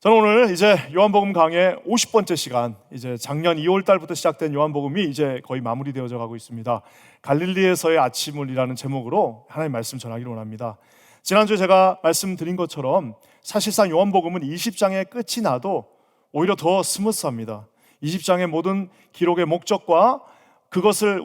저는 오늘 이제 요한복음 강의 50번째 시간, 이제 작년 2월 달부터 시작된 요한복음이 이제 거의 마무리되어져 가고 있습니다. 갈릴리에서의 아침을이라는 제목으로 하나님의 말씀 전하기를 원합니다. 지난주에 제가 말씀드린 것처럼 사실상 요한복음은 20장의 끝이 나도 오히려 더 스무스합니다. 20장의 모든 기록의 목적과 그것을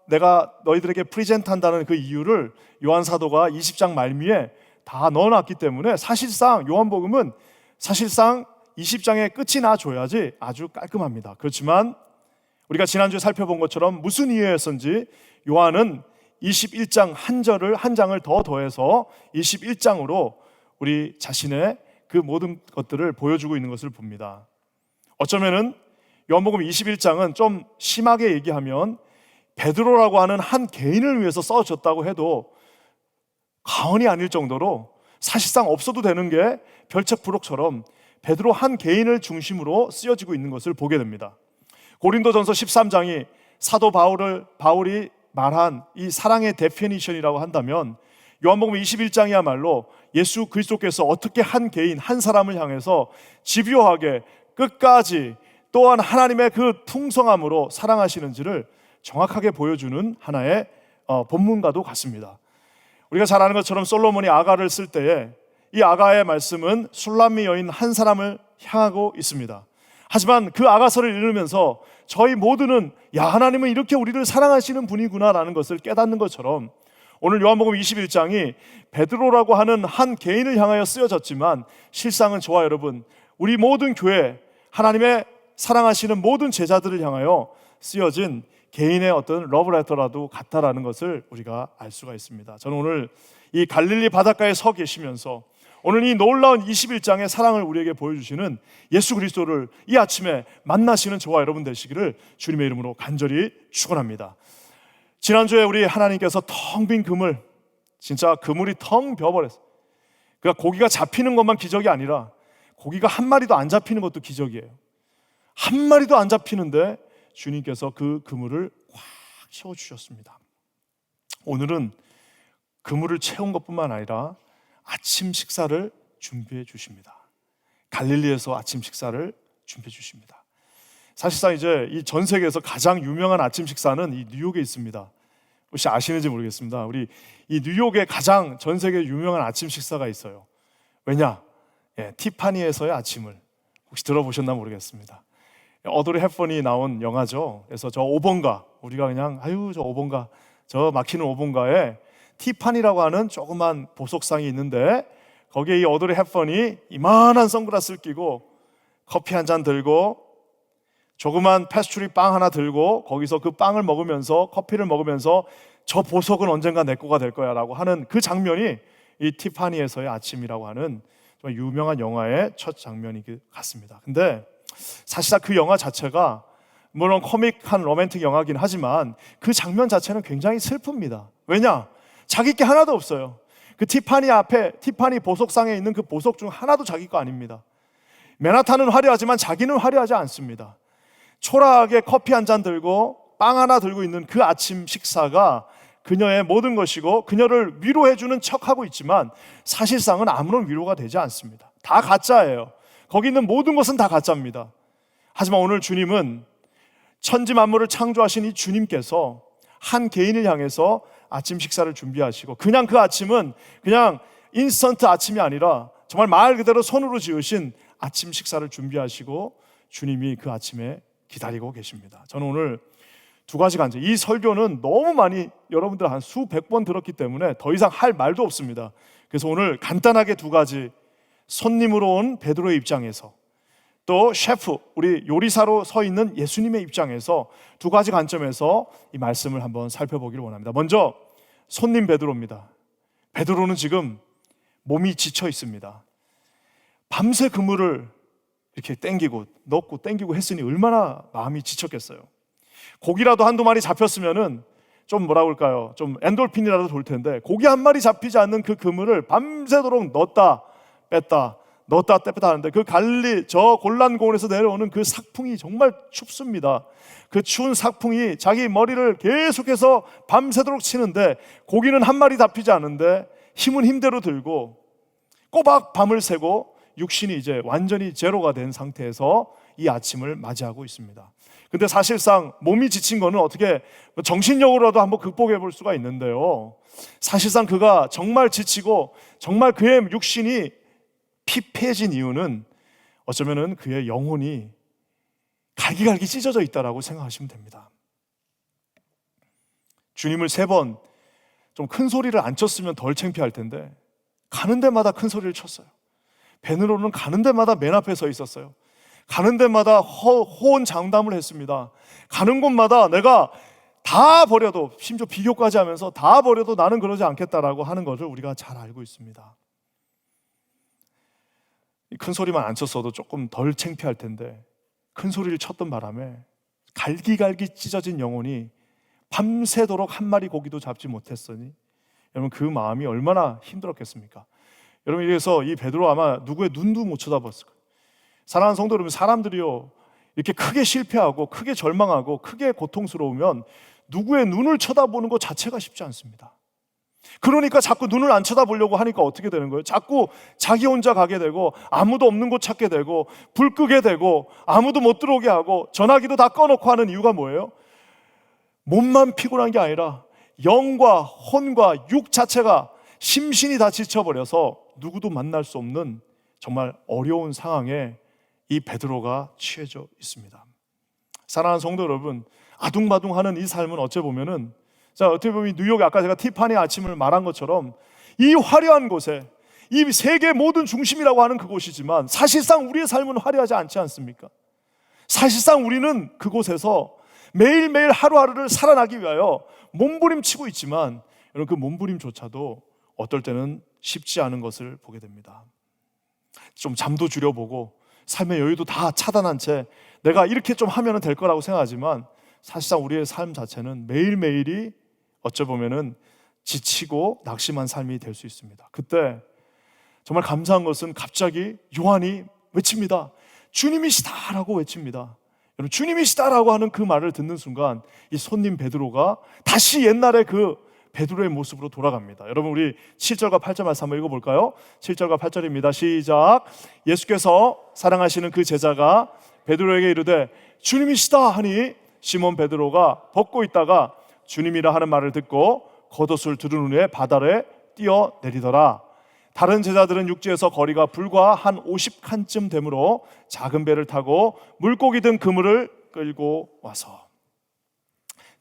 내가 너희들에게 프리젠트한다는 그 이유를 요한 사도가 20장 말미에 다 넣어놨기 때문에 사실상 요한복음은 20장의 끝이 나줘야지 아주 깔끔합니다. 그렇지만 우리가 지난주에 살펴본 것처럼 무슨 이유였는지 요한은 21장 한 장을 더 더해서 21장으로 우리 자신의 그 모든 것들을 보여주고 있는 것을 봅니다. 어쩌면은 요한복음 21장은 좀 심하게 얘기하면 베드로라고 하는 한 개인을 위해서 써졌다고 해도 과언이 아닐 정도로 사실상 없어도 되는 게 별책부록처럼 베드로 한 개인을 중심으로 쓰여지고 있는 것을 보게 됩니다. 고린도전서 13장이 사도 바울이 말한 이 사랑의 데피니션이라고 한다면 요한복음 21장이야말로 예수 그리스도께서 어떻게 한 개인, 한 사람을 향해서 집요하게 끝까지 또한 하나님의 그 풍성함으로 사랑하시는지를 정확하게 보여주는 하나의 본문과도 같습니다. 우리가 잘 아는 것처럼 솔로몬이 아가를 쓸 때에 이 아가의 말씀은 술람미 여인 한 사람을 향하고 있습니다. 하지만 그 아가서를 읽으면서 저희 모두는 하나님은 이렇게 우리를 사랑하시는 분이구나라는 것을 깨닫는 것처럼 오늘 요한복음 21장이 베드로라고 하는 한 개인을 향하여 쓰여졌지만 실상은 저와 여러분, 우리 모든 교회, 하나님의 사랑하시는 모든 제자들을 향하여 쓰여진 개인의 어떤 러브레터라도 같다라는 것을 우리가 알 수가 있습니다. 저는 오늘 이 갈릴리 바닷가에 서 계시면서 오늘 이 놀라운 21장의 사랑을 우리에게 보여주시는 예수 그리스도를 이 아침에 만나시는 저와 여러분 되시기를 주님의 이름으로 간절히 축원합니다. 지난주에 우리 하나님께서 텅 빈 그물, 진짜 그물이 텅 비어버렸어요. 그러니까 고기가 잡히는 것만 기적이 아니라 고기가 한 마리도 안 잡히는 것도 기적이에요. 한 마리도 안 잡히는데 주님께서 그 그물을 꽉 채워주셨습니다. 오늘은 그물을 채운 것뿐만 아니라 아침 식사를 준비해 주십니다. 갈릴리에서 아침 식사를 준비해 주십니다. 사실상 이제 이 전 세계에서 가장 유명한 아침 식사는 이 뉴욕에 있습니다. 혹시 아시는지 모르겠습니다. 우리 이 뉴욕에 가장 전 세계 유명한 아침 식사가 있어요. 왜냐? 티파니에서의 아침을 혹시 들어보셨나 모르겠습니다. 어드리 헵번이 나온 영화죠. 그래서 저 5번가, 우리가 그냥 저 5번가, 저 막히는 5번가에 티파니라고 하는 조그만 보석상이 있는데 거기에 이 어드리 헵번이 이만한 선글라스를 끼고 커피 한 잔 들고 조그만 패스트리 빵 하나 들고 거기서 그 빵을 먹으면서 커피를 먹으면서 저 보석은 언젠가 내 거가 될 거야 라고 하는 그 장면이 이 티파니에서의 아침이라고 하는 정말 유명한 영화의 첫 장면이 같습니다. 근데 사실상 그 영화 자체가 물론 코믹한 로맨틱 영화긴 하지만 그 장면 자체는 굉장히 슬픕니다. 왜냐? 자기 게 하나도 없어요. 그 티파니 앞에, 티파니 보석상에 있는 그 보석 중 하나도 자기 거 아닙니다. 맨하탄은 화려하지만 자기는 화려하지 않습니다. 초라하게 커피 한 잔 들고 빵 하나 들고 있는 그 아침 식사가 그녀의 모든 것이고 그녀를 위로해주는 척하고 있지만 사실상은 아무런 위로가 되지 않습니다. 다 가짜예요. 거기 있는 모든 것은 다 가짜입니다. 하지만 오늘 주님은 천지 만물을 창조하신 이 주님께서 한 개인을 향해서 아침 식사를 준비하시고 그냥 그 아침은 그냥 인스턴트 아침이 아니라 정말 말 그대로 손으로 지으신 아침 식사를 준비하시고 주님이 그 아침에 기다리고 계십니다. 저는 오늘 두 가지 간증, 이 설교는 너무 많이 여러분들 한 수백 번 들었기 때문에 더 이상 할 말도 없습니다. 그래서 오늘 간단하게 두 가지, 손님으로 온 베드로의 입장에서 또 셰프, 우리 요리사로 서 있는 예수님의 입장에서 두 가지 관점에서 이 말씀을 한번 살펴보기를 원합니다. 먼저 손님 베드로입니다. 베드로는 지금 몸이 지쳐 있습니다. 밤새 그물을 이렇게 넣고 땡기고 했으니 얼마나 마음이 지쳤겠어요. 고기라도 한두 마리 잡혔으면은 좀 좀 엔돌핀이라도 돌 텐데 고기 한 마리 잡히지 않는 그 그물을 밤새도록 넣었다 뺐다 하는데 그 갈릴리 저 골란고원에서 내려오는 그 삭풍이 정말 춥습니다. 그 추운 삭풍이 자기 머리를 계속해서 밤새도록 치는데 고기는 한 마리 잡히지 않는데 힘은 힘대로 들고 꼬박 밤을 새고 육신이 이제 완전히 제로가 된 상태에서 이 아침을 맞이하고 있습니다. 근데 사실상 몸이 지친 거는 어떻게 정신력으로라도 한번 극복해 볼 수가 있는데요, 사실상 그가 정말 지치고 정말 그의 육신이 피폐해진 이유는 어쩌면은 그의 영혼이 갈기갈기 찢어져 있다라고 생각하시면 됩니다. 주님을 3번 좀 큰 소리를 안 쳤으면 덜 창피할 텐데 가는 데마다 큰 소리를 쳤어요. 베드로는 가는 데마다 맨 앞에 서 있었어요. 가는 데마다 호언장담을 했습니다. 가는 곳마다 내가 다 버려도, 심지어 비교까지 하면서 다 버려도 나는 그러지 않겠다라고 하는 것을 우리가 잘 알고 있습니다. 큰 소리만 안 쳤어도 조금 덜 창피할 텐데 큰 소리를 쳤던 바람에 갈기갈기 찢어진 영혼이 밤새도록 한 마리 고기도 잡지 못했으니 여러분 그 마음이 얼마나 힘들었겠습니까? 여러분, 이래서 이 베드로 아마 누구의 눈도 못 쳐다봤을 거예요. 사랑하는 성도 여러분, 사람들이요 이렇게 크게 실패하고 크게 절망하고 크게 고통스러우면 누구의 눈을 쳐다보는 것 자체가 쉽지 않습니다. 그러니까 자꾸 눈을 안 쳐다보려고 하니까 어떻게 되는 거예요? 자꾸 자기 혼자 가게 되고 아무도 없는 곳 찾게 되고 불 끄게 되고 아무도 못 들어오게 하고 전화기도 다 꺼놓고 하는 이유가 뭐예요? 몸만 피곤한 게 아니라 영과 혼과 육 자체가 심신이 다 지쳐버려서 누구도 만날 수 없는 정말 어려운 상황에 이 베드로가 취해져 있습니다. 사랑하는 성도 여러분, 아둥바둥하는 이 삶은 어째 보면은, 자, 어떻게 보면 뉴욕, 아까 제가 티파니 아침을 말한 것처럼 이 화려한 곳에, 이 세계 모든 중심이라고 하는 그곳이지만 사실상 우리의 삶은 화려하지 않지 않습니까? 사실상 우리는 그곳에서 매일매일 하루하루를 살아나기 위하여 몸부림치고 있지만 여러분, 그 몸부림조차도 어떨 때는 쉽지 않은 것을 보게 됩니다. 좀 잠도 줄여보고 삶의 여유도 다 차단한 채 내가 이렇게 좀 하면 될 거라고 생각하지만 사실상 우리의 삶 자체는 매일매일이 어찌 보면은 지치고 낙심한 삶이 될 수 있습니다. 그때 정말 감사한 것은 갑자기 요한이 외칩니다. 주님이시다라고 외칩니다. 여러분, 주님이시다라고 하는 그 말을 듣는 순간 이 손님 베드로가 다시 옛날의 그 베드로의 모습으로 돌아갑니다. 여러분, 우리 7절과 8절 말씀 한번 읽어볼까요? 7절과 8절입니다. 시작. 예수께서 사랑하시는 그 제자가 베드로에게 이르되 주님이시다 하니 시몬 베드로가 벗고 있다가 주님이라 하는 말을 듣고 겉옷을 두른 후에 바다에 뛰어내리더라. 다른 제자들은 육지에서 거리가 불과 한 50칸쯤 되므로 작은 배를 타고 물고기 든 그물을 끌고 와서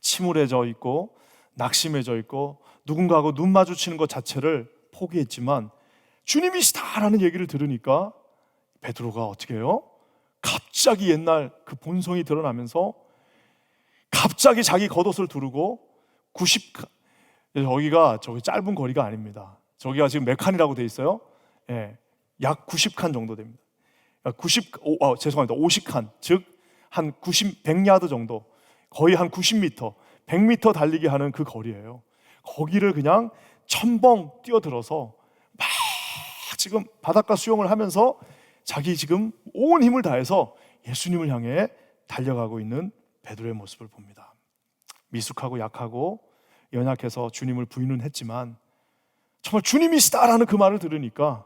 침울해져 있고 낙심해져 있고 누군가하고 눈 마주치는 것 자체를 포기했지만 주님이시다라는 얘기를 들으니까 베드로가 어떻게 해요? 갑자기 옛날 그 본성이 드러나면서 갑자기 자기 겉옷을 두르고 90칸, 여기가 저기 짧은 거리가 아닙니다. 저기가 지금 몇 칸이라고 돼 있어요? 예, 약 90칸 정도 됩니다. 50칸, 즉 한 100야드 정도, 거의 한 90m, 100m 달리기 하는 그 거리예요. 거기를 그냥 첨벙 뛰어들어서 막 지금 바닷가 수영을 하면서 자기 지금 온 힘을 다해서 예수님을 향해 달려가고 있는 베드로의 모습을 봅니다. 미숙하고 약하고 연약해서 주님을 부인은 했지만 정말 주님이시다라는 그 말을 들으니까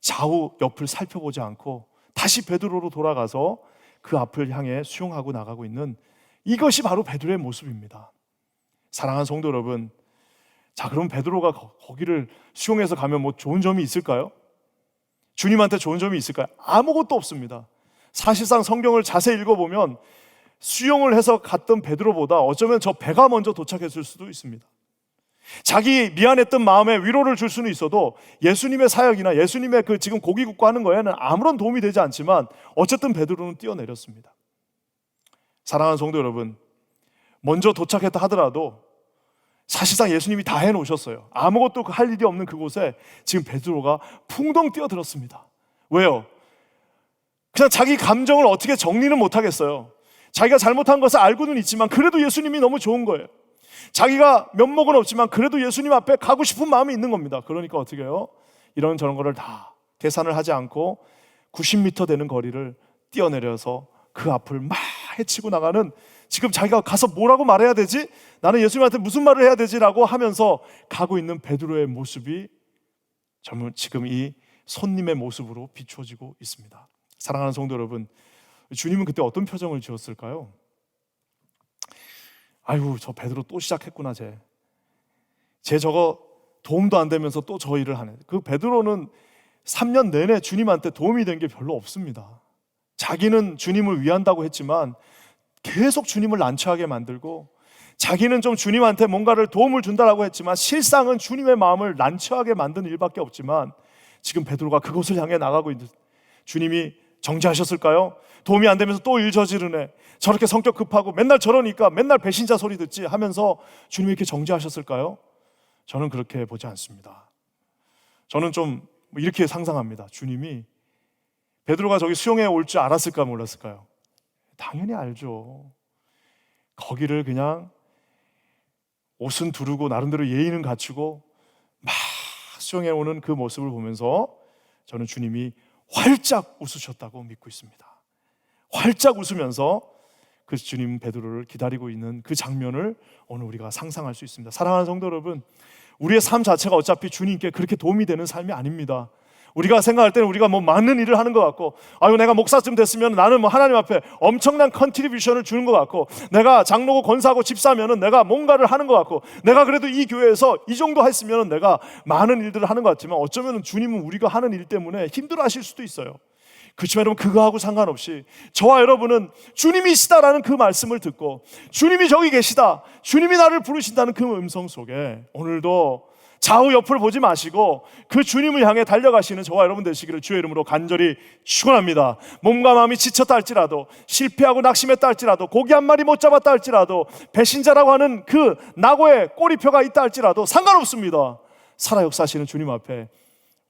좌우 옆을 살펴보지 않고 다시 베드로로 돌아가서 그 앞을 향해 수용하고 나가고 있는, 이것이 바로 베드로의 모습입니다. 사랑하는 성도 여러분, 자, 그럼 베드로가 거기를 수용해서 가면 뭐 좋은 점이 있을까요? 주님한테 좋은 점이 있을까요? 아무것도 없습니다. 사실상 성경을 자세히 읽어보면 수용을 해서 갔던 베드로보다 어쩌면 저 배가 먼저 도착했을 수도 있습니다. 자기 미안했던 마음에 위로를 줄 수는 있어도 예수님의 사역이나 예수님의 그 지금 고기 굽고 하는 거에는 아무런 도움이 되지 않지만 어쨌든 베드로는 뛰어내렸습니다. 사랑하는 성도 여러분, 먼저 도착했다 하더라도 사실상 예수님이 다 해놓으셨어요. 아무것도 할 일이 없는 그곳에 지금 베드로가 풍덩 뛰어들었습니다. 왜요? 그냥 자기 감정을 어떻게 정리는 못하겠어요. 자기가 잘못한 것을 알고는 있지만 그래도 예수님이 너무 좋은 거예요. 자기가 면목은 없지만 그래도 예수님 앞에 가고 싶은 마음이 있는 겁니다. 그러니까 어떻게 해요? 이런 저런 거를 다 계산을 하지 않고 90m 되는 거리를 뛰어내려서 그 앞을 막 헤치고 나가는, 지금 자기가 가서 뭐라고 말해야 되지? 나는 예수님한테 무슨 말을 해야 되지라고 하면서 가고 있는 베드로의 모습이 정말 지금 이 손님의 모습으로 비춰지고 있습니다. 사랑하는 성도 여러분, 주님은 그때 어떤 표정을 지었을까요? 아유, 저 베드로 또 시작했구나. 쟤 저거 도움도 안 되면서 또 저 일을 하네. 그 베드로는 3년 내내 주님한테 도움이 된 게 별로 없습니다. 자기는 주님을 위한다고 했지만 계속 주님을 난처하게 만들고, 자기는 좀 주님한테 뭔가를 도움을 준다라고 했지만 실상은 주님의 마음을 난처하게 만드는 일밖에 없지만, 지금 베드로가 그곳을 향해 나가고 있는, 주님이 정죄하셨을까요? 도움이 안 되면서 또 일 저지르네, 저렇게 성격 급하고 맨날 저러니까 맨날 배신자 소리 듣지 하면서 주님이 이렇게 정죄하셨을까요? 저는 그렇게 보지 않습니다. 저는 좀 이렇게 상상합니다. 주님이 베드로가 저기 수용회 올 줄 알았을까 몰랐을까요? 당연히 알죠. 거기를 그냥 옷은 두르고 나름대로 예의는 갖추고 막 수용회 오는 그 모습을 보면서 저는 주님이 활짝 웃으셨다고 믿고 있습니다. 활짝 웃으면서 그 주님 베드로를 기다리고 있는 그 장면을 오늘 우리가 상상할 수 있습니다. 사랑하는 성도 여러분, 우리의 삶 자체가 어차피 주님께 그렇게 도움이 되는 삶이 아닙니다. 우리가 생각할 때는 우리가 뭐 많은 일을 하는 것 같고, 아유 내가 목사쯤 됐으면 나는 뭐 하나님 앞에 엄청난 컨트리뷰션을 주는 것 같고, 내가 장로고 권사고 집사면은 내가 뭔가를 하는 것 같고, 내가 그래도 이 교회에서 이 정도 했으면 내가 많은 일들을 하는 것 같지만, 어쩌면 주님은 우리가 하는 일 때문에 힘들어하실 수도 있어요. 그렇지만 여러분, 그거하고 상관없이 저와 여러분은 주님이시다라는 그 말씀을 듣고, 주님이 저기 계시다, 주님이 나를 부르신다는 그 음성 속에 오늘도 좌우 옆을 보지 마시고 그 주님을 향해 달려가시는 저와 여러분 되시기를 주의 이름으로 간절히 축원합니다. 몸과 마음이 지쳤다 할지라도, 실패하고 낙심했다 할지라도, 고기 한 마리 못 잡았다 할지라도, 배신자라고 하는 그 낙오의 꼬리표가 있다 할지라도 상관없습니다. 살아 역사하시는 주님 앞에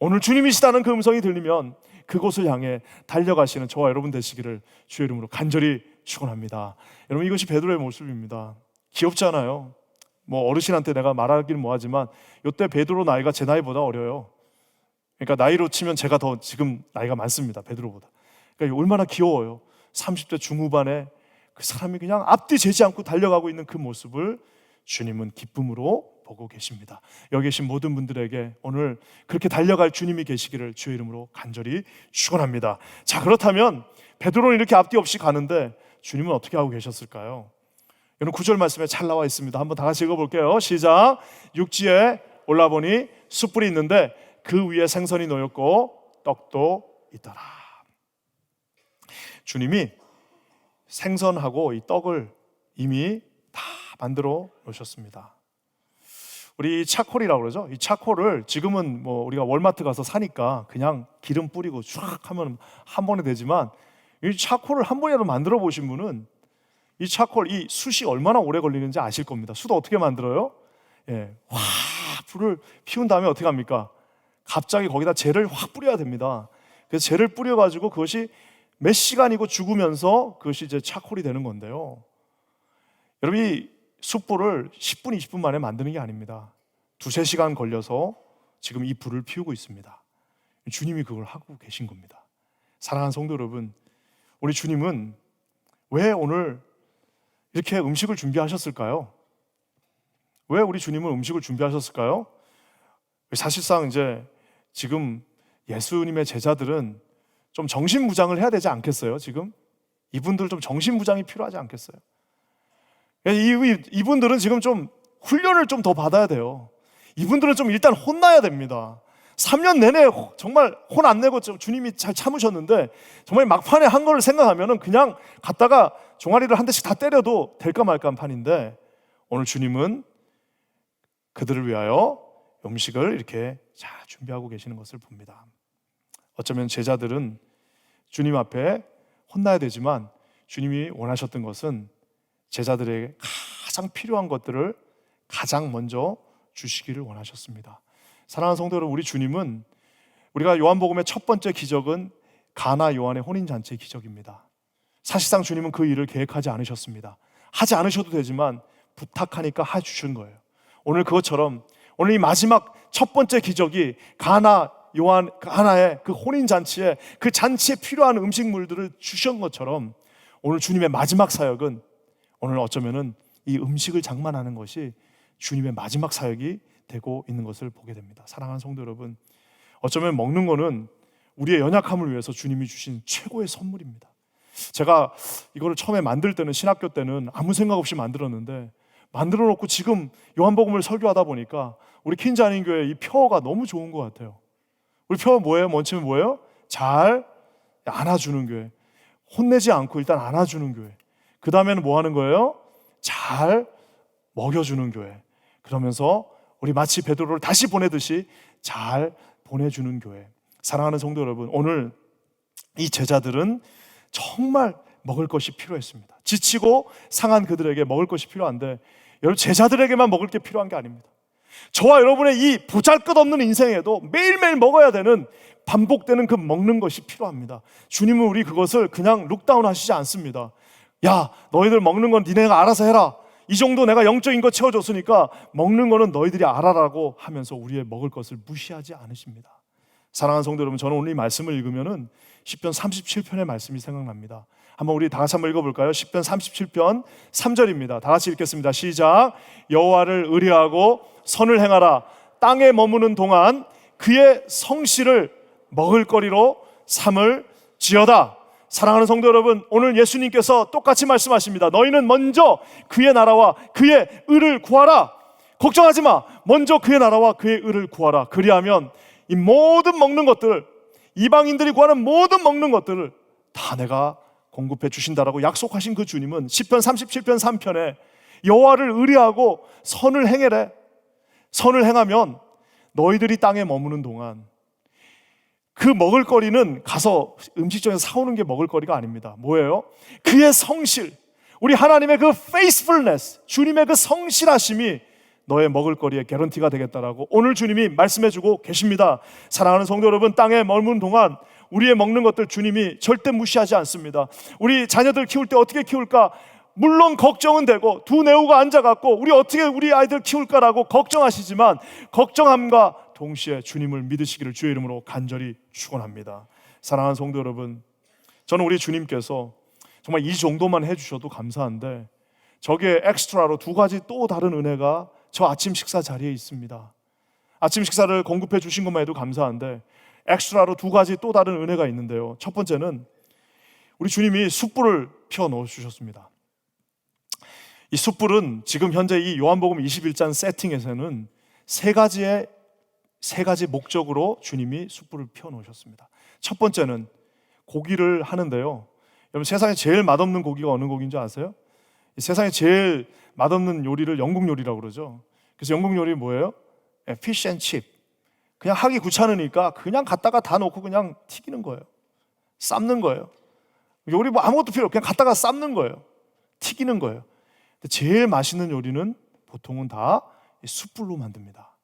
오늘 주님이시다는 그 음성이 들리면 그곳을 향해 달려가시는 저와 여러분 되시기를 주의 이름으로 간절히 축원합니다. 여러분, 이것이 베드로의 모습입니다. 귀엽잖아요. 뭐 어르신한테 내가 말하기는 뭐하지만 이때 베드로 나이가 제 나이보다 어려요. 그러니까 나이로 치면 제가 더 지금 나이가 많습니다, 베드로보다. 그러니까 얼마나 귀여워요. 30대 중후반에 그 사람이 그냥 앞뒤 재지 않고 달려가고 있는 그 모습을 주님은 기쁨으로 보고 계십니다. 여기 계신 모든 분들에게 오늘 그렇게 달려갈 주님이 계시기를 주의 이름으로 간절히 축원합니다. 자, 그렇다면 베드로는 이렇게 앞뒤 없이 가는데 주님은 어떻게 하고 계셨을까요? 여러분, 9절 말씀에 잘 나와 있습니다. 한번 다 같이 읽어볼게요. 시작. 육지에 올라보니 숯불이 있는데 그 위에 생선이 놓였고 떡도 있더라. 주님이 생선하고 이 떡을 이미 다 만들어 놓으셨습니다. 우리 차콜이라고 그러죠. 이 차콜을 지금은 뭐 우리가 월마트 가서 사니까 그냥 기름 뿌리고 쫙 하면 한 번에 되지만, 이 차콜을 한 번이라도 만들어 보신 분은 이 차콜, 이 숯이 얼마나 오래 걸리는지 아실 겁니다. 숯 어떻게 만들어요? 확 불을 피운 다음에 어떻게 합니까? 갑자기 거기다 재를 확 뿌려야 됩니다. 그래서 재를 뿌려가지고 그것이 몇 시간이고 죽으면서 그것이 이제 차콜이 되는 건데요. 여러분, 이 숯불을 10분, 20분 만에 만드는 게 아닙니다. 2-3시간 걸려서 지금 이 불을 피우고 있습니다. 주님이 그걸 하고 계신 겁니다. 사랑하는 성도 여러분, 우리 주님은 왜 오늘 이렇게 음식을 준비하셨을까요? 왜 우리 주님은 음식을 준비하셨을까요? 사실상 이제 지금 예수님의 제자들은 좀 정신무장을 해야 되지 않겠어요? 지금 이분들 좀 정신무장이 필요하지 않겠어요? 이분들은 지금 좀 훈련을 좀 더 받아야 돼요. 이분들은 좀 일단 혼나야 됩니다. 3년 내내 정말 혼 안 내고 주님이 잘 참으셨는데, 정말 막판에 한 거를 생각하면 그냥 갔다가 종아리를 한 대씩 다 때려도 될까 말까 한 판인데, 오늘 주님은 그들을 위하여 음식을 이렇게 잘 준비하고 계시는 것을 봅니다. 어쩌면 제자들은 주님 앞에 혼나야 되지만 주님이 원하셨던 것은 제자들에게 가장 필요한 것들을 가장 먼저 주시기를 원하셨습니다. 사랑하는 성도 여러분, 우리 주님은, 우리가 요한복음의 첫 번째 기적은 가나 요한의 혼인잔치의 기적입니다. 사실상 주님은 그 일을 계획하지 않으셨습니다. 하지 않으셔도 되지만 부탁하니까 해주신 거예요. 오늘 그것처럼 오늘 이 마지막 첫 번째 기적이 가나의 그 혼인잔치에, 그 잔치에 필요한 음식물들을 주신 것처럼 오늘 주님의 마지막 사역은, 오늘 어쩌면은 이 음식을 장만하는 것이 주님의 마지막 사역이 되고 있는 것을 보게 됩니다. 사랑하는 성도 여러분, 어쩌면 먹는 거는 우리의 연약함을 위해서 주님이 주신 최고의 선물입니다. 제가 이거를 처음에 만들 때는, 신학교 때는 아무 생각 없이 만들었는데, 만들어 놓고 지금 요한복음을 설교하다 보니까 우리 퀸즈 한인교회 이 표어가 너무 좋은 것 같아요. 우리 표어 뭐예요? 원칙은 뭐예요? 잘 안아주는 교회. 혼내지 않고 일단 안아주는 교회. 그 다음에는 뭐 하는 거예요? 잘 먹여주는 교회. 그러면서 우리 마치 베드로를 다시 보내듯이 잘 보내주는 교회. 사랑하는 성도 여러분, 오늘 이 제자들은 정말 먹을 것이 필요했습니다. 지치고 상한 그들에게 먹을 것이 필요한데, 여러분, 제자들에게만 먹을 게 필요한 게 아닙니다. 저와 여러분의 이 보잘것없는 인생에도 매일매일 먹어야 되는, 반복되는 그 먹는 것이 필요합니다. 주님은 우리 그것을 그냥 룩다운 하시지 않습니다. 야, 너희들 먹는 건 니네가 알아서 해라. 이 정도 내가 영적인 거 채워줬으니까 먹는 거는 너희들이 알아라고 하면서 우리의 먹을 것을 무시하지 않으십니다. 사랑하는 성도 여러분, 저는 오늘 이 말씀을 읽으면은 시편 37편의 말씀이 생각납니다. 한번 우리 다 같이 한번 읽어볼까요? 시편 37편 3절입니다. 다 같이 읽겠습니다. 시작. 여호와를 의뢰하고 선을 행하라. 땅에 머무는 동안 그의 성실을 먹을거리로 삼을 지어다. 사랑하는 성도 여러분, 오늘 예수님께서 똑같이 말씀하십니다. 너희는 먼저 그의 나라와 그의 의를 구하라. 걱정하지 마. 먼저 그의 나라와 그의 의를 구하라. 그리하면 이 모든 먹는 것들, 이방인들이 구하는 모든 먹는 것들을 다 내가 공급해 주신다라고 약속하신 그 주님은 시편 37편 3편에 여호와를 의뢰하고 선을 행해래. 선을 행하면 너희들이 땅에 머무는 동안 그 먹을거리는 가서 음식점에서 사오는 게 먹을거리가 아닙니다. 뭐예요? 그의 성실, 우리 하나님의 그 faithfulness, 주님의 그 성실하심이 너의 먹을거리의 개런티가 되겠다라고 오늘 주님이 말씀해주고 계십니다. 사랑하는 성도 여러분, 땅에 머무는 동안 우리의 먹는 것들 주님이 절대 무시하지 않습니다. 우리 자녀들 키울 때 어떻게 키울까? 물론 걱정은 되고, 두 내우가 앉아갖고 우리 어떻게 우리 아이들 키울까라고 걱정하시지만, 걱정함과 동시에 주님을 믿으시기를 주의 이름으로 간절히 축원합니다. 사랑하는 성도 여러분, 저는 우리 주님께서 정말 이 정도만 해주셔도 감사한데, 저기에 엑스트라로 두 가지 또 다른 은혜가 저 아침 식사 자리에 있습니다. 아침 식사를 공급해 주신 것만 해도 감사한데, 엑스트라로 두 가지 또 다른 은혜가 있는데요. 첫 번째는 우리 주님이 숯불을 피워 넣어 주셨습니다. 이 숯불은 지금 현재 이 요한복음 21장 세팅에서는 세 가지 목적으로 주님이 숯불을 피워 놓으셨습니다. 첫 번째는 고기를 하는데요. 여러분, 세상에 제일 맛없는 고기가 어느 고기인 줄 아세요? 세상에 제일 맛없는 요리를 영국 요리라고 그러죠. 그래서 영국 요리 뭐예요? 피쉬 앤 칩. 그냥 하기 귀찮으니까 그냥 갖다가 다 놓고 그냥 튀기는 거예요. 삶는 거예요. 요리 뭐 아무것도 필요 없고 그냥 갖다가 삶는 거예요. 튀기는 거예요. 근데 제일 맛있는 요리는 보통은 다 숯불로 만듭니다.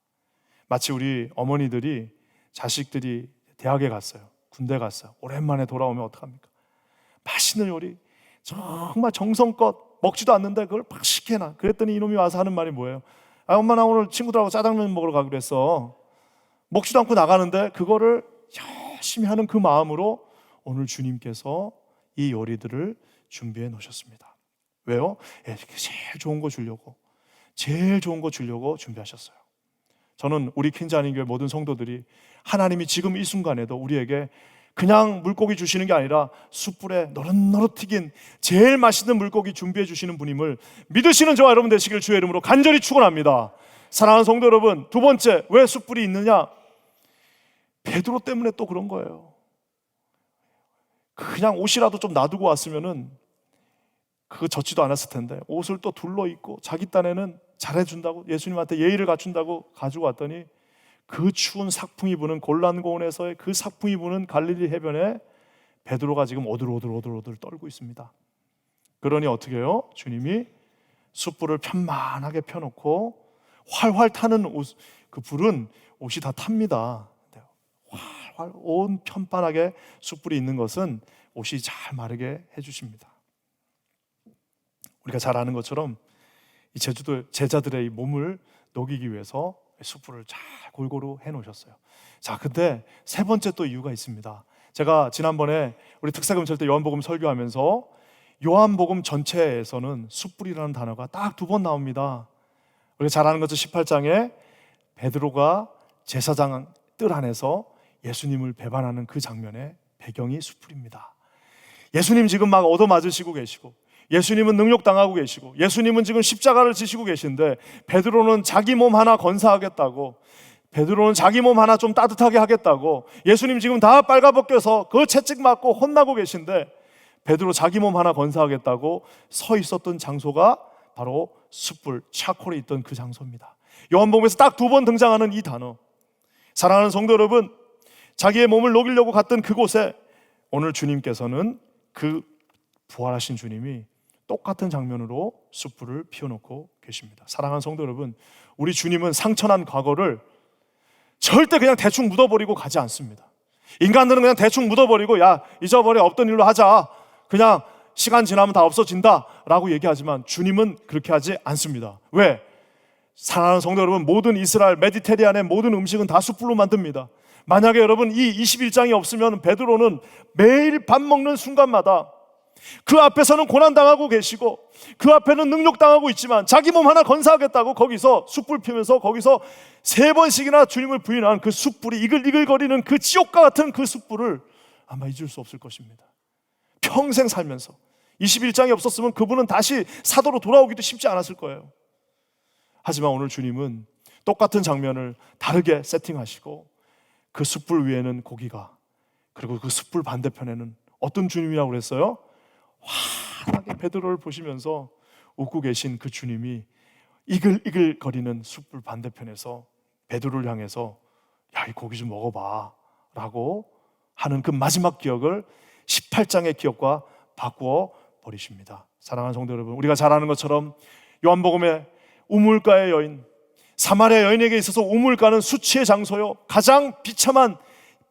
마치 우리 어머니들이 자식들이 대학에 갔어요. 군대 갔어요. 오랜만에 돌아오면 어떡합니까? 맛있는 요리 정말 정성껏 먹지도 않는데 그걸 막 시켜놔. 그랬더니 이놈이 와서 하는 말이 뭐예요? 아, 엄마 나 오늘 친구들하고 짜장면 먹으러 가기로 했어. 먹지도 않고 나가는데 그거를 열심히 하는 그 마음으로 오늘 주님께서 이 요리들을 준비해 놓으셨습니다. 왜요? 제일 좋은 거 주려고, 제일 좋은 거 주려고 준비하셨어요. 저는 우리 퀸즈 한인교회 모든 성도들이 하나님이 지금 이 순간에도 우리에게 그냥 물고기 주시는 게 아니라 숯불에 노릇노릇 튀긴 제일 맛있는 물고기 준비해 주시는 분임을 믿으시는 저와 여러분 되시길 주의 이름으로 간절히 축원합니다. 사랑하는 성도 여러분, 두 번째, 왜 숯불이 있느냐? 베드로 때문에 또 그런 거예요. 그냥 옷이라도 좀 놔두고 왔으면은 그거 젖지도 않았을 텐데 옷을 또 둘러 입고 자기 딴에는 잘해준다고, 예수님한테 예의를 갖춘다고 가지고 왔더니 그 추운 삭풍이 부는 골란고원에서의 그 삭풍이 부는 갈릴리 해변에 베드로가 지금 오들오들 떨고 있습니다. 그러니 어떻게 해요? 주님이 숯불을 편만하게 펴놓고 활활 타는 그 불은 옷이 다 탑니다. 활활 온 편판하게 숯불이 있는 것은 옷이 잘 마르게 해주십니다. 우리가 잘 아는 것처럼 이 제자들의 이 몸을 녹이기 위해서 숯불을 잘 골고루 해놓으셨어요. 자, 근데 세 번째 또 이유가 있습니다. 제가 지난번에 우리 특사금철 때 요한복음 설교하면서 요한복음 전체에서는 숯불이라는 단어가 딱 2번 나옵니다. 우리가 잘 아는 것처럼 18장에 베드로가 제사장 뜰 안에서 예수님을 배반하는 그 장면의 배경이 숯불입니다. 예수님 지금 막 얻어맞으시고 계시고, 예수님은 능욕당하고 계시고, 예수님은 지금 십자가를 지시고 계신데, 베드로는 자기 몸 하나 건사하겠다고, 베드로는 자기 몸 하나 좀 따뜻하게 하겠다고, 예수님 지금 다 빨가벗겨서 그 채찍 맞고 혼나고 계신데, 베드로 자기 몸 하나 건사하겠다고 서 있었던 장소가 바로 숯불, 차콜이 있던 그 장소입니다. 요한복음에서 딱 2번 등장하는 이 단어. 사랑하는 성도 여러분, 자기의 몸을 녹이려고 갔던 그곳에 오늘 주님께서는 그 부활하신 주님이 똑같은 장면으로 숯불을 피워놓고 계십니다. 사랑하는 성도 여러분, 우리 주님은 상처난 과거를 절대 그냥 대충 묻어버리고 가지 않습니다. 인간들은 그냥 대충 묻어버리고, 야, 잊어버려, 없던 일로 하자, 그냥 시간 지나면 다 없어진다 라고 얘기하지만, 주님은 그렇게 하지 않습니다. 왜? 사랑하는 성도 여러분, 모든 이스라엘 메디테리안의 모든 음식은 다 숯불로 만듭니다. 만약에 여러분 이 21장이 없으면 베드로는 매일 밥 먹는 순간마다 그 앞에서는 고난당하고 계시고, 그 앞에는 능욕당하고 있지만, 자기 몸 하나 건사하겠다고 거기서 숯불 피우면서 거기서 3번씩이나 주님을 부인한 그 숯불이, 이글이글거리는 그 지옥과 같은 그 숯불을 아마 잊을 수 없을 것입니다. 평생 살면서 21장이 없었으면 그분은 다시 사도로 돌아오기도 쉽지 않았을 거예요. 하지만 오늘 주님은 똑같은 장면을 다르게 세팅하시고, 그 숯불 위에는 고기가, 그리고 그 숯불 반대편에는 어떤 주님이라고 그랬어요? 환하게 베드로를 보시면서 웃고 계신 그 주님이 이글이글거리는 숯불 반대편에서 베드로를 향해서, 야, 이 고기 좀 먹어봐 라고 하는 그 마지막 기억을 18장의 기억과 바꾸어 버리십니다. 사랑하는 성도 여러분, 우리가 잘 아는 것처럼 요한복음의 우물가의 여인, 사마리아 여인에게 있어서 우물가는 수치의 장소요, 가장 비참한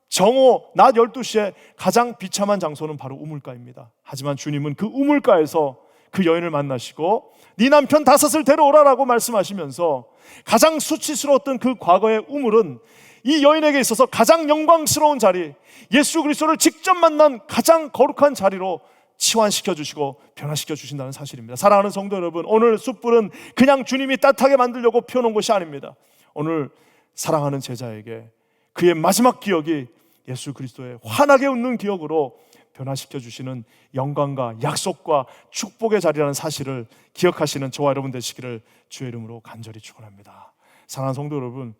정오 낮 12시에 가장 비참한 장소는 바로 우물가입니다. 하지만 주님은 그 우물가에서 그 여인을 만나시고, 네 남편 5을 데려오라라고 말씀하시면서, 가장 수치스러웠던 그 과거의 우물은 이 여인에게 있어서 가장 영광스러운 자리, 예수 그리스도를 직접 만난 가장 거룩한 자리로 치환시켜 주시고 변화시켜 주신다는 사실입니다. 사랑하는 성도 여러분, 오늘 숯불은 그냥 주님이 따뜻하게 만들려고 피워놓은 것이 아닙니다. 오늘 사랑하는 제자에게 그의 마지막 기억이 예수 그리스도의 환하게 웃는 기억으로 변화시켜 주시는 영광과 약속과 축복의 자리라는 사실을 기억하시는 저와 여러분 되시기를 주의 이름으로 간절히 축원합니다. 사랑하는 성도 여러분,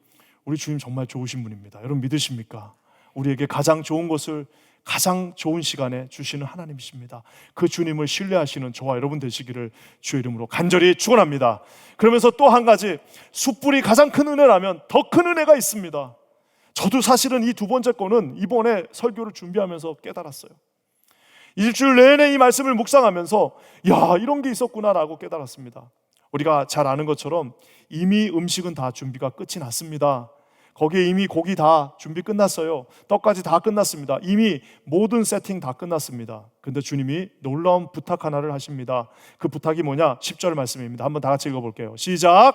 우리 주님 정말 좋으신 분입니다. 여러분 믿으십니까? 우리에게 가장 좋은 것을 가장 좋은 시간에 주시는 하나님이십니다. 그 주님을 신뢰하시는 저와 여러분 되시기를 주의 이름으로 간절히 축원합니다. 그러면서 또 한 가지, 숯불이 가장 큰 은혜라면 더 큰 은혜가 있습니다. 저도 사실은 이 2번째 거는 이번에 설교를 준비하면서 깨달았어요. 일주일 내내 이 말씀을 묵상하면서, 야, 이런 게 있었구나라고 깨달았습니다. 우리가 잘 아는 것처럼 이미 음식은 다 준비가 끝이 났습니다. 거기에 이미 고기 다 준비 끝났어요. 떡까지 다 끝났습니다. 이미 모든 세팅 다 끝났습니다. 근데 주님이 놀라운 부탁 하나를 하십니다. 그 부탁이 뭐냐? 10절 말씀입니다. 한번 다 같이 읽어볼게요. 시작.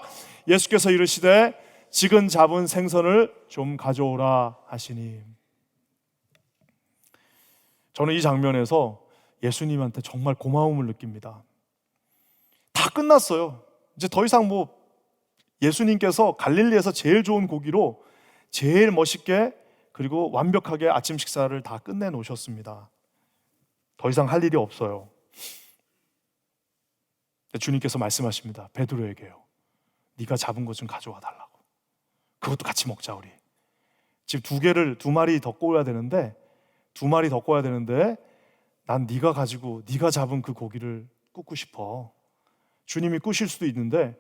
예수께서 이르시되 지금 잡은 생선을 좀 가져오라 하시니. 저는 이 장면에서 예수님한테 정말 고마움을 느낍니다. 다 끝났어요. 이제 더 이상 예수님께서 갈릴리에서 제일 좋은 고기로 제일 멋있게 그리고 완벽하게 아침 식사를 다 끝내 놓으셨습니다. 더 이상 할 일이 없어요. 주님께서 말씀하십니다. 베드로에게요. 네가 잡은 것 좀 가져와 달라고. 그것도 같이 먹자 우리. 지금 2마리 더 구워야 되는데 2마리 더 구워야 되는데 난 네가 잡은 그 고기를 굽고 싶어. 주님이 꾸실 수도 있는데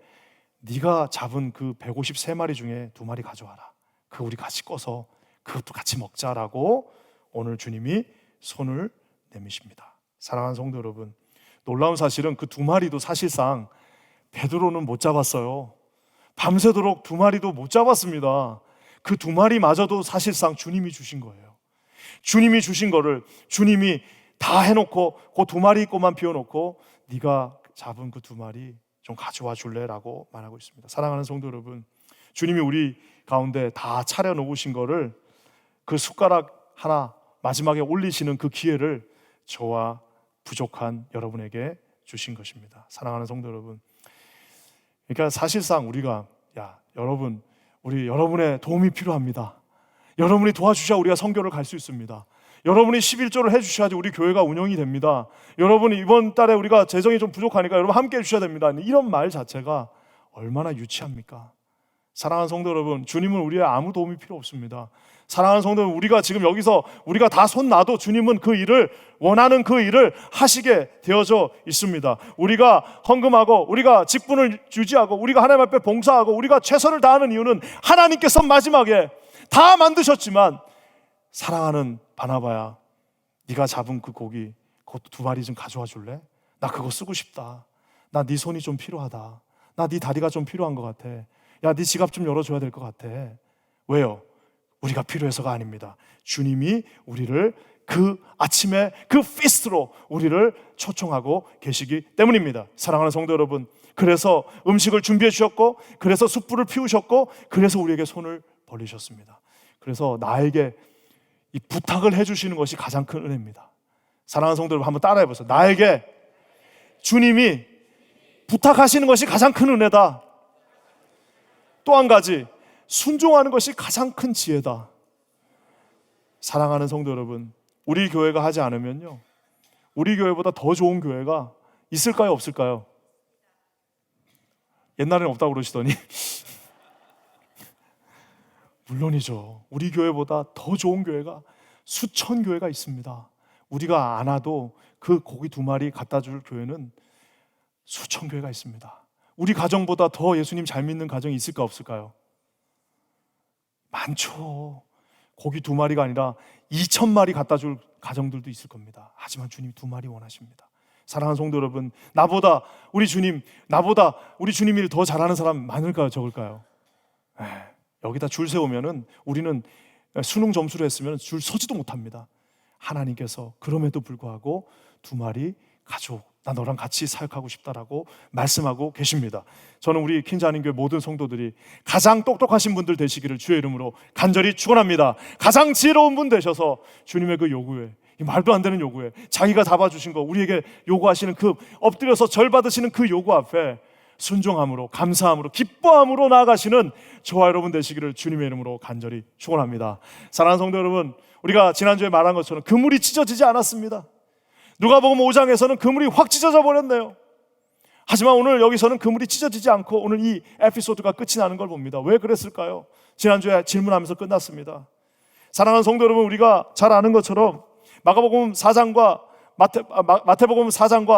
네가 잡은 그 153마리 중에 2마리 가져와라. 그거 우리 같이 꺼서 그것도 같이 먹자라고 오늘 주님이 손을 내미십니다. 사랑하는 성도 여러분, 놀라운 사실은 그 2마리도 사실상 베드로는 못 잡았어요. 밤새도록 2마리도 못 잡았습니다. 그 2마리마저도 사실상 주님이 주신 거예요. 주님이 주신 거를 주님이 다 해놓고 그 2마리 것만 비워놓고 네가 잡은 그 2마리 좀 가져와 줄래라고 말하고 있습니다. 사랑하는 성도 여러분, 주님이 우리 가운데 다 차려놓으신 거를 그 숟가락 하나 마지막에 올리시는 그 기회를 저와 부족한 여러분에게 주신 것입니다. 사랑하는 성도 여러분, 그러니까 사실상 우리가 여러분, 우리 여러분의 도움이 필요합니다. 여러분이 도와주셔야 우리가 선교를 갈 수 있습니다. 여러분이 11조를 해주셔야지 우리 교회가 운영이 됩니다. 여러분이 이번 달에 우리가 재정이 좀 부족하니까 여러분 함께 해주셔야 됩니다. 이런 말 자체가 얼마나 유치합니까? 사랑하는 성도 여러분, 주님은 우리의 아무 도움이 필요 없습니다. 사랑하는 성도 여러분, 우리가 지금 여기서 우리가 다 손 놔도 주님은 그 일을, 원하는 그 일을 하시게 되어져 있습니다. 우리가 헌금하고 우리가 직분을 유지하고 우리가 하나님 앞에 봉사하고 우리가 최선을 다하는 이유는 하나님께서 마지막에 다 만드셨지만, 사랑하는 바나바야, 네가 잡은 그 고기 그것도 2마리 좀 가져와 줄래? 나 그거 쓰고 싶다. 나 네 손이 좀 필요하다. 나 네 다리가 좀 필요한 것 같아. 야, 네 지갑 좀 열어줘야 될 것 같아. 왜요? 우리가 필요해서가 아닙니다. 주님이 우리를 그 아침에 그 피스트로 우리를 초청하고 계시기 때문입니다. 사랑하는 성도 여러분, 그래서 음식을 준비해 주셨고, 그래서 숯불을 피우셨고, 그래서 우리에게 손을 벌리셨습니다. 그래서 나에게 이 부탁을 해주시는 것이 가장 큰 은혜입니다. 사랑하는 성도 여러분, 한번 따라해 보세요. 나에게 주님이 부탁하시는 것이 가장 큰 은혜다. 또 한 가지, 순종하는 것이 가장 큰 지혜다. 사랑하는 성도 여러분, 우리 교회가 하지 않으면요, 우리 교회보다 더 좋은 교회가 있을까요, 없을까요? 옛날에는 없다고 그러시더니 물론이죠. 우리 교회보다 더 좋은 교회가 수천 교회가 있습니다. 우리가 안 와도 그 고기 2마리 갖다 줄 교회는 수천 교회가 있습니다. 우리 가정보다 더 예수님 잘 믿는 가정이 있을까 없을까요? 많죠. 고기 2마리가 아니라 2,000마리 갖다 줄 가정들도 있을 겁니다. 하지만 주님 2마리 원하십니다. 사랑하는 성도 여러분, 나보다 우리 주님 일 더 잘하는 사람 많을까요, 적을까요? 여기다 줄 세우면은 우리는 수능 점수로 했으면 줄 서지도 못합니다. 하나님께서 그럼에도 불구하고 2마리 가족, 나 너랑 같이 사역하고 싶다라고 말씀하고 계십니다. 저는 우리 킨자님교회 모든 성도들이 가장 똑똑하신 분들 되시기를 주의 이름으로 간절히 축원합니다. 가장 지혜로운 분 되셔서 주님의 그 요구에, 이 말도 안 되는 요구에, 자기가 잡아주신 거 우리에게 요구하시는 그 엎드려서 절 받으시는 그 요구 앞에 순종함으로, 감사함으로, 기뻐함으로 나아가시는 저와 여러분 되시기를 주님의 이름으로 간절히 축원합니다. 사랑하는 성도 여러분, 우리가 지난주에 말한 것처럼 그물이 찢어지지 않았습니다. 누가복음 5장에서는 그물이 확 찢어져 버렸네요. 하지만 오늘 여기서는 그물이 찢어지지 않고 오늘 이 에피소드가 끝이 나는 걸 봅니다. 왜 그랬을까요? 지난주에 질문하면서 끝났습니다. 사랑하는 성도 여러분, 우리가 잘 아는 것처럼 마태복음 4장과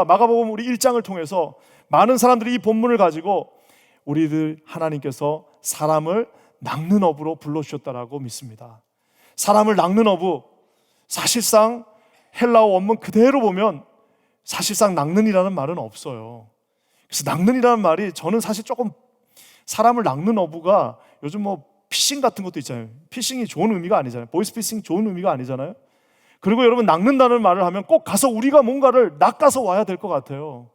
마가복음 우리 1장을 통해서 많은 사람들이 이 본문을 가지고 우리들 하나님께서 사람을 낚는 어부로 불러주셨다라고 믿습니다. 사람을 낚는 어부, 사실상 헬라어 원문 그대로 보면 사실상 낚는이라는 말은 없어요. 그래서 낚는이라는 말이 저는 사실 조금, 사람을 낚는 어부가 요즘 뭐 피싱 같은 것도 있잖아요. 피싱이 좋은 의미가 아니잖아요. 보이스 피싱 좋은 의미가 아니잖아요. 그리고 여러분, 낚는다는 말을 하면 꼭 가서 우리가 뭔가를 낚아서 와야 될 것 같아요.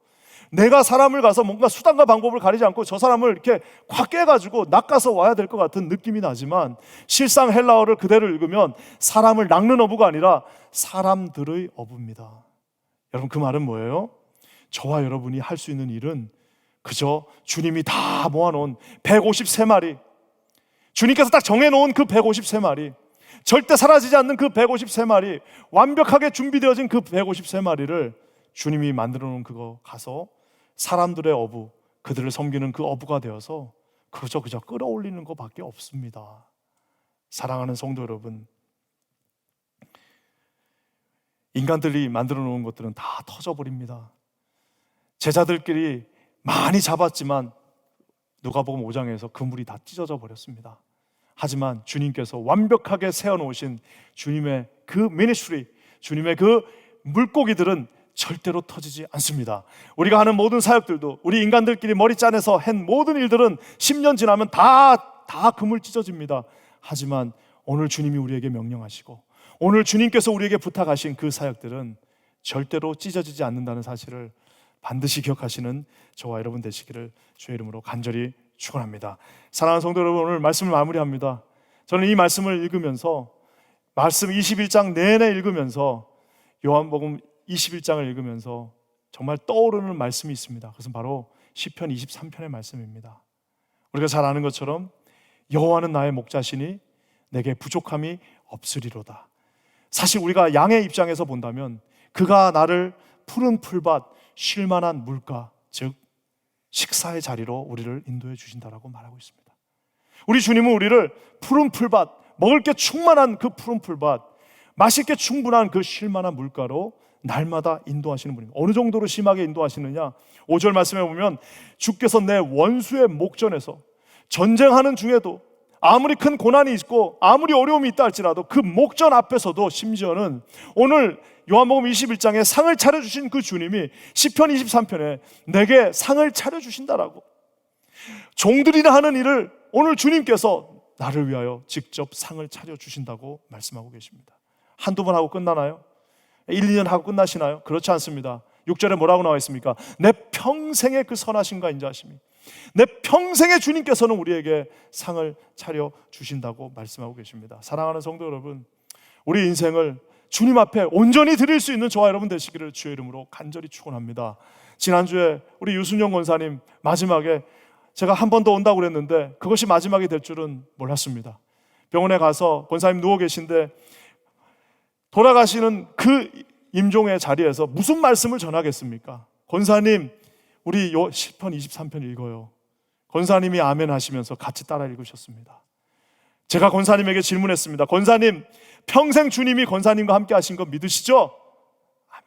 내가 사람을 가서 뭔가 수단과 방법을 가리지 않고 저 사람을 이렇게 콱 깨가지고 낚아서 와야 될 것 같은 느낌이 나지만, 실상 헬라어를 그대로 읽으면 사람을 낚는 어부가 아니라 사람들의 어부입니다. 여러분, 그 말은 뭐예요? 저와 여러분이 할 수 있는 일은 그저 주님이 다 모아놓은 153마리, 주님께서 딱 정해놓은 그 153마리, 절대 사라지지 않는 그 153마리, 완벽하게 준비되어진 그 153마리를 주님이 만들어 놓은 그거 가서 사람들의 어부, 그들을 섬기는 그 어부가 되어서 그저 끌어올리는 것밖에 없습니다. 사랑하는 성도 여러분, 인간들이 만들어 놓은 것들은 다 터져버립니다. 제자들끼리 많이 잡았지만 누가복음 5장에서 그물이 다 찢어져 버렸습니다. 하지만 주님께서 완벽하게 세워놓으신 주님의 그 미니스트리, 주님의 그 물고기들은 절대로 터지지 않습니다. 우리가 하는 모든 사역들도, 우리 인간들끼리 머리 짜내서 한 모든 일들은 10년 지나면 다 그물 찢어집니다. 하지만 오늘 주님이 우리에게 명령하시고 오늘 주님께서 우리에게 부탁하신 그 사역들은 절대로 찢어지지 않는다는 사실을 반드시 기억하시는 저와 여러분 되시기를 주의 이름으로 간절히 축원합니다. 사랑하는 성도 여러분, 오늘 말씀을 마무리합니다. 저는 이 말씀을 읽으면서, 말씀 21장 내내 읽으면서, 요한복음 21장을 읽으면서 정말 떠오르는 말씀이 있습니다. 그것은 바로 시편 23편의 말씀입니다. 우리가 잘 아는 것처럼 여호와는 나의 목자시니 내게 부족함이 없으리로다. 사실 우리가 양의 입장에서 본다면 그가 나를 푸른 풀밭 쉴 만한 물가, 즉 식사의 자리로 우리를 인도해 주신다라고 말하고 있습니다. 우리 주님은 우리를 푸른 풀밭, 먹을 게 충만한 그 푸른 풀밭, 맛있게 충분한 그 쉴 만한 물가로 날마다 인도하시는 분입니다. 어느 정도로 심하게 인도하시느냐? 5절 말씀에 보면 주께서 내 원수의 목전에서 전쟁하는 중에도 아무리 큰 고난이 있고 아무리 어려움이 있다 할지라도 그 목전 앞에서도 심지어는 오늘 요한복음 21장에 상을 차려주신 그 주님이 시편 23편에 내게 상을 차려주신다라고, 종들이나 하는 일을 오늘 주님께서 나를 위하여 직접 상을 차려주신다고 말씀하고 계십니다. 한두 번 하고 끝나나요? 1, 2년 하고 끝나시나요? 그렇지 않습니다. 6절에 뭐라고 나와 있습니까? 내 평생의 그 선하심과 인자하심이, 내 평생의 주님께서는 우리에게 상을 차려주신다고 말씀하고 계십니다. 사랑하는 성도 여러분, 우리 인생을 주님 앞에 온전히 드릴 수 있는 저와 여러분 되시기를 주의 이름으로 간절히 축원합니다. 지난주에 우리 유순영 권사님 마지막에 제가 한 번 더 온다고 그랬는데 그것이 마지막이 될 줄은 몰랐습니다. 병원에 가서 권사님 누워 계신데 돌아가시는 그 임종의 자리에서 무슨 말씀을 전하겠습니까? 권사님, 우리 시편 23편 읽어요. 권사님이 아멘 하시면서 같이 따라 읽으셨습니다. 제가 권사님에게 질문했습니다. 권사님, 평생 주님이 권사님과 함께 하신 거 믿으시죠? 아멘.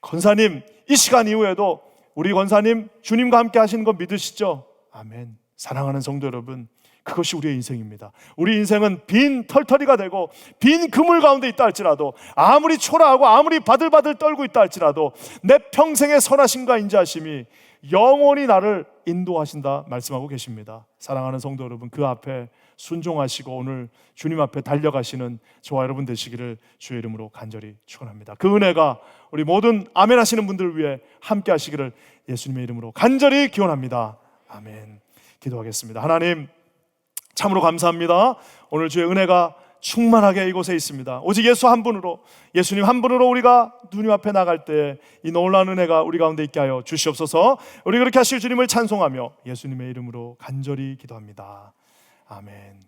권사님, 이 시간 이후에도 우리 권사님 주님과 함께 하시는 거 믿으시죠? 아멘. 사랑하는 성도 여러분, 그것이 우리의 인생입니다. 우리 인생은 빈 털터리가 되고 빈 그물 가운데 있다 할지라도, 아무리 초라하고 아무리 바들바들 떨고 있다 할지라도 내 평생의 선하심과 인자하심이 영원히 나를 인도하신다 말씀하고 계십니다. 사랑하는 성도 여러분, 그 앞에 순종하시고 오늘 주님 앞에 달려가시는 저와 여러분 되시기를 주의 이름으로 간절히 축원합니다. 그 은혜가 우리 모든 아멘 하시는 분들을 위해 함께 하시기를 예수님의 이름으로 간절히 기원합니다. 아멘. 기도하겠습니다. 하나님, 참으로 감사합니다. 오늘 주의 은혜가 충만하게 이곳에 있습니다. 오직 예수 한 분으로, 예수님 한 분으로 우리가 주님 앞에 나갈 때 이 놀라운 은혜가 우리 가운데 있게 하여 주시옵소서. 우리 그렇게 하실 주님을 찬송하며 예수님의 이름으로 간절히 기도합니다. 아멘.